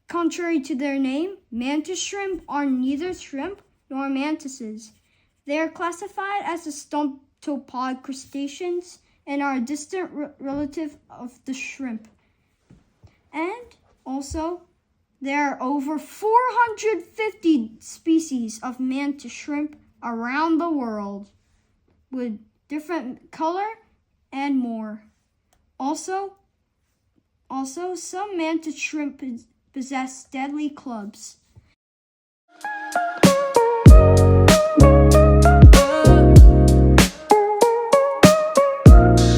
Contrary to their name, mantis shrimp are neither shrimp nor mantises. They are classified as the Stomatopod crustaceans and are a distant relative of the shrimp. And also, there are over 450 species of mantis shrimp around the world with different color and more. Also, some mantis shrimp possess deadly clubs.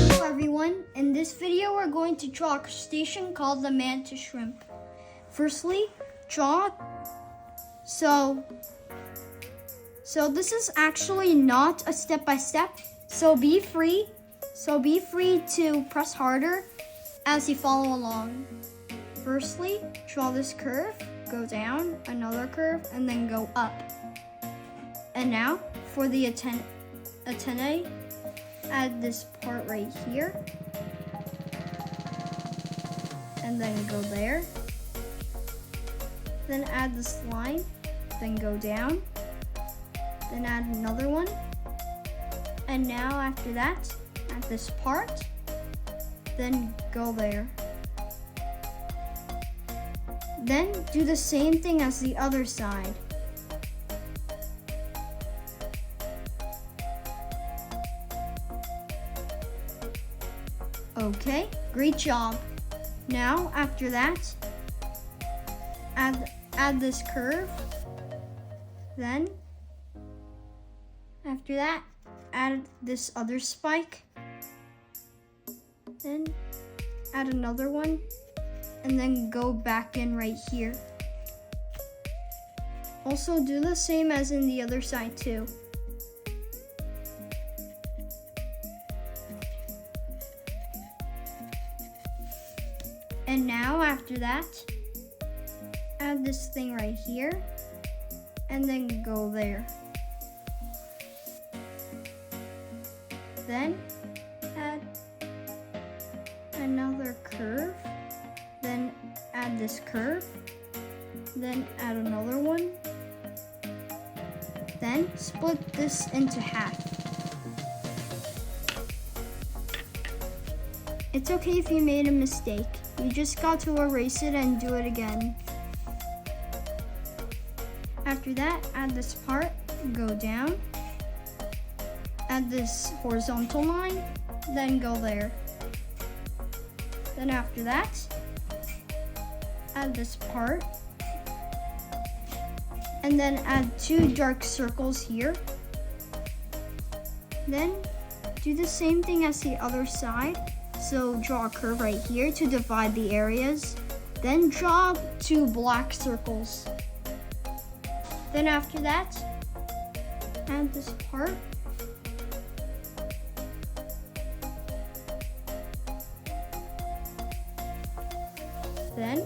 Hello everyone, in this video we're going to draw a crustacean called the mantis shrimp. Firstly, draw. So this is actually not a step-by-step, so be free to press harder as you follow along. Firstly, draw this curve, go down, another curve, and then go up. And now, for the antennae, add this part right here, and then go there. Then add this line, then go down, then add another one. And now after that, add this part, then go there. Then do the same thing as the other side. Okay, great job. Now after that, add this curve. Then after that, add this other spike. Then add another one, and then go back in right here. Also do the same as in the other side too. And now after that, add this thing right here, and then go there. Then add another curve, then add this curve, then add another one, then split this into half. It's okay if you made a mistake. You just got to erase it and do it again. After that, add this part, go down, add this horizontal line, then go there. Then after that, add this part, and then add two dark circles here. Then do the same thing as the other side. So draw a curve right here to divide the areas. Then draw two black circles. Then after that, add this part. Then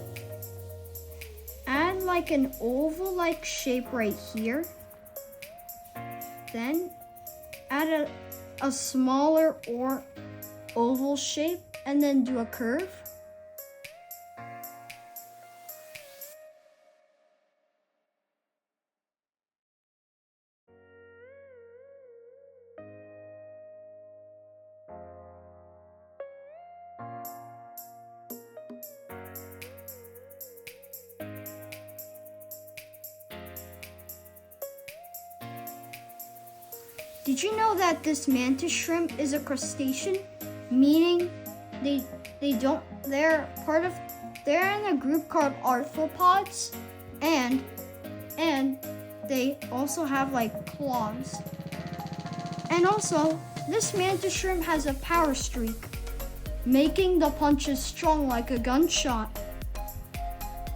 add like an oval-like shape right here. Then add a smaller or oval shape, and then do a curve. Did you know that this mantis shrimp is a crustacean? Meaning they're in a group called arthropods, and they also have like claws. And also, this mantis shrimp has a power streak, making the punches strong like a gunshot.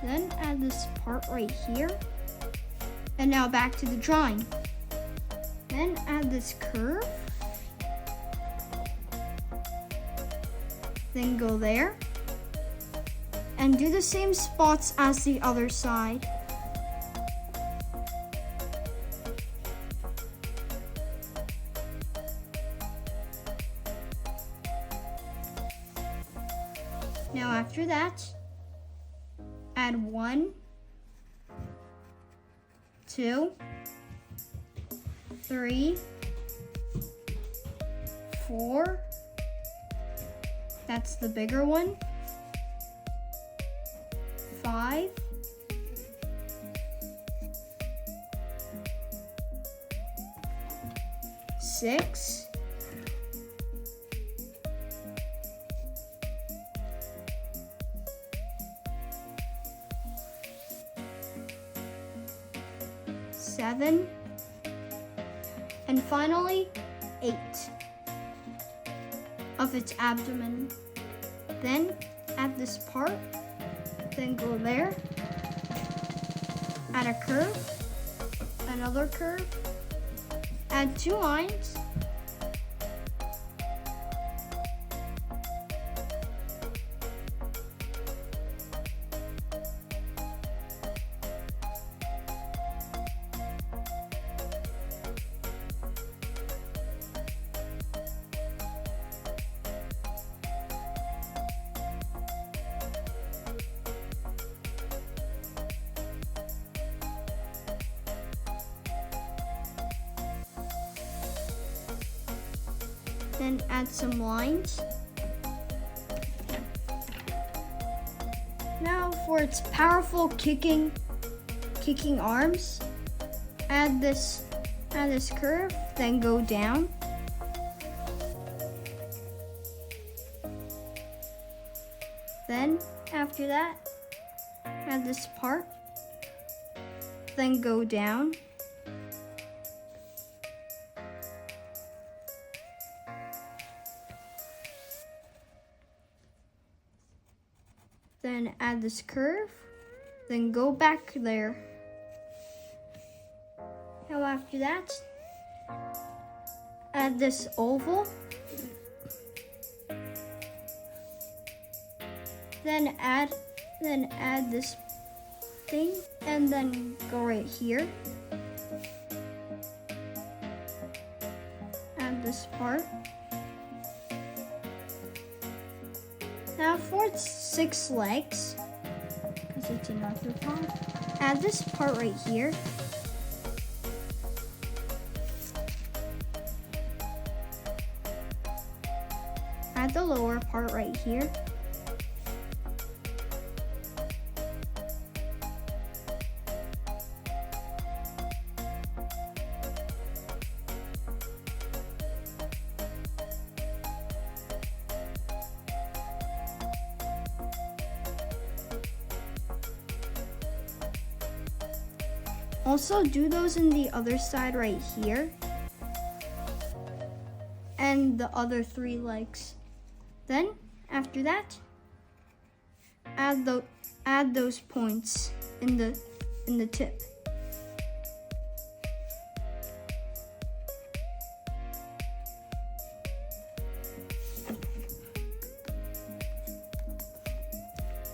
Then add this part right here. And now back to the drawing. Then add this curve. Then go there. And do the same spots as the other side. Now after that, add 1, 2, 3, 4. That's the bigger one. 5. 6. 7. And finally, 8 of its abdomen. Then add this part, then go there, add a curve, another curve, add 2 lines, then add some lines. Now for its powerful kicking arms, add this curve, then go down. Then after that, add this part, then go down. Then add this curve, then go back there. Now after that, add this oval, then add this thing, and then go right here. Add this part. Now for its 6 legs, because it's an arthropod, add this part right here. Add the lower part right here. Also do those in the other side right here. And the other 3 legs. Then, after that, add those points in the tip.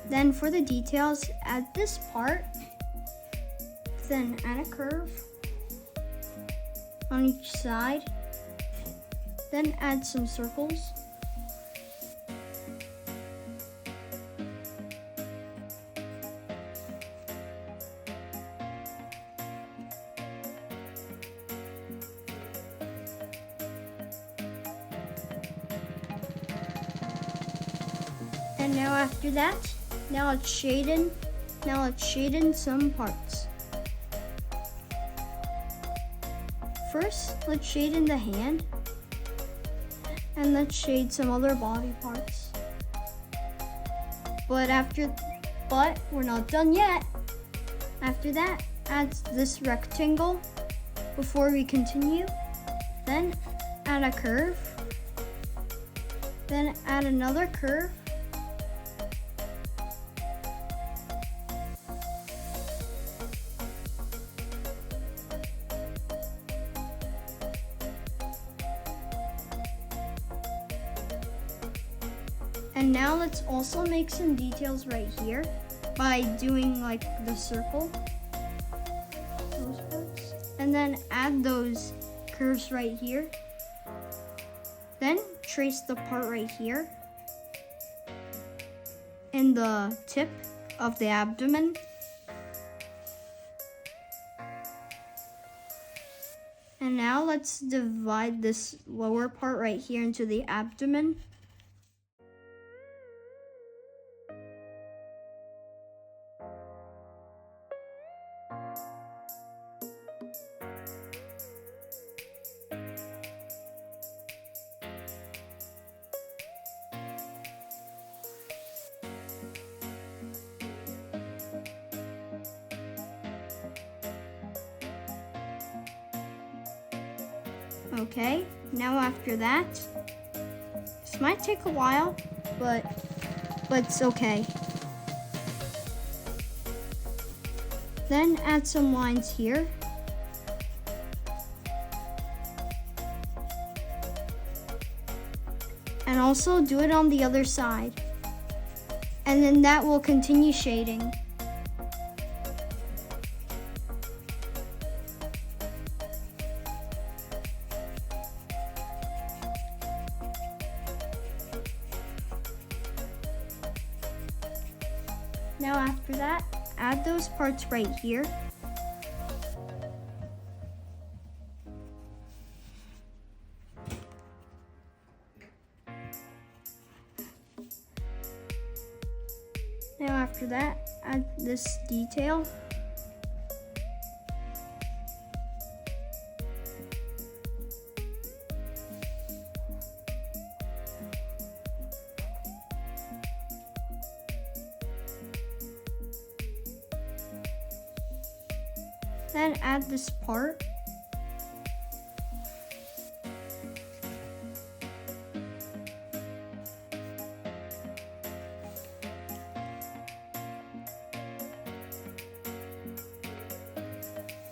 Then for the details, add this part. Then add a curve on each side. Then add some circles. And now after that, now let's shade in some parts. First, let's shade in the hand, and let's shade some other body parts. But we're not done yet. After that, add this rectangle before we continue. Then add a curve. Then add another curve. And now let's also make some details right here by doing like the circle, those parts, and then add those curves right here. Then trace the part right here in the tip of the abdomen. And now let's divide this lower part right here into the abdomen. Okay, now after that, this might take a while, but it's okay. Then add some lines here. And also do it on the other side. And then that will continue shading. Now after that, add those parts right here. Now after that, add this detail. Then add this part.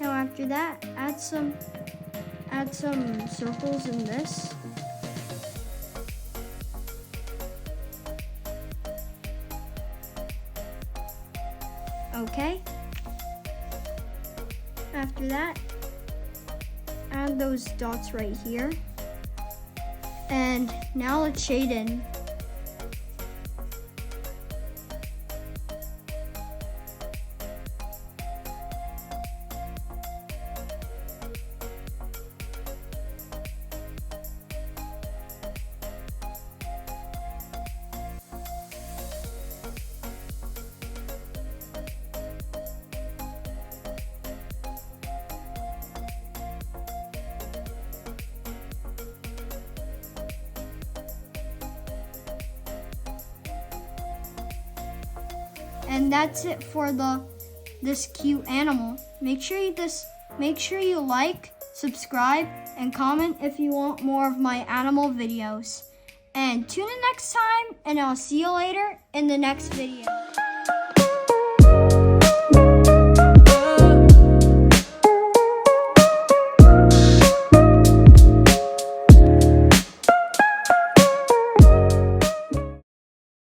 Now after that, add some circles in this. Okay. After that, add those dots right here. And now let's shade in. And that's it for this cute animal. Make sure you like, subscribe, and comment if you want more of my animal videos. And tune in next time, and I'll see you later in the next video.